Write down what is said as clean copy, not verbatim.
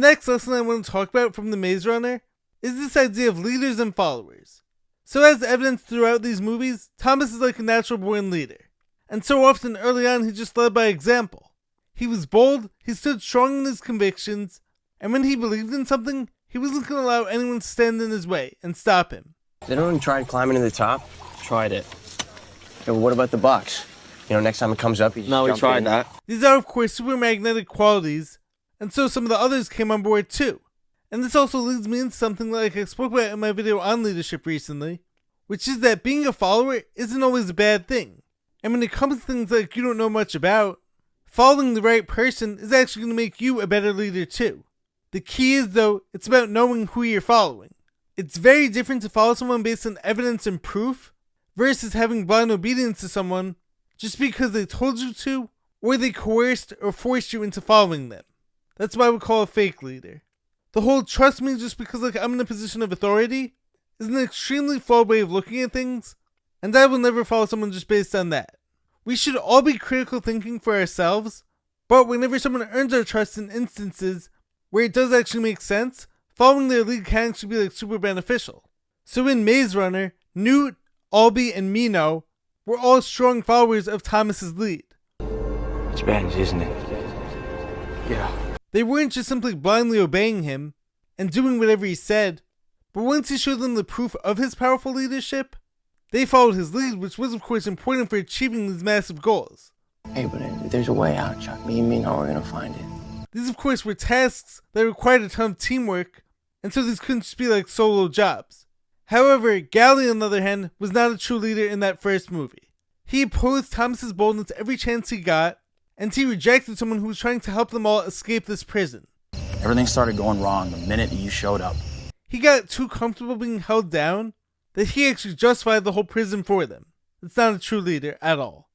Next lesson I want to talk about from the Maze Runner is this idea of leaders and followers. So as evidenced throughout these movies, Thomas is like a natural born leader. And so often early on he just led by example. He was bold, he stood strong in his convictions, and when he believed in something, he wasn't going to allow anyone to stand in his way and stop him. Has anyone tried climbing to the top? Tried it. Yeah, well, what about the box? You know, next time it comes up, you just No, we jump tried in. that. These are of course super magnetic qualities, and so some of the others came on board too. And this also leads me into something like I spoke about in my video on leadership recently, which is that being a follower isn't always a bad thing. And when it comes to things like you don't know much about, following the right person is actually going to make you a better leader too. The key is though, it's about knowing who you're following. It's very different to follow someone based on evidence and proof versus having blind obedience to someone just because they told you to or they coerced or forced you into following them. That's why we call a fake leader. The whole trust me just because like I'm in a position of authority is an extremely flawed way of looking at things, and I will never follow someone just based on that. We should all be critical thinking for ourselves, but whenever someone earns our trust in instances where it does actually make sense, following their lead can actually be like super beneficial. So in Maze Runner, Newt, Albie, and Mino were all strong followers of Thomas's lead. It's bad, isn't it? Yeah. They weren't just simply blindly obeying him and doing whatever he said, but once he showed them the proof of his powerful leadership, they followed his lead, which was of course important for achieving these massive goals. Hey, but there's a way out, Chuck. Me and Mino are gonna find it. These of course were tasks that required a ton of teamwork, and so these couldn't just be like solo jobs. However, Gally on the other hand was not a true leader in that first movie. He opposed Thomas's boldness every chance he got, and he rejected someone who was trying to help them all escape this prison. Everything started going wrong the minute you showed up. He got too comfortable being held down that he actually justified the whole prison for them. It's not a true leader at all.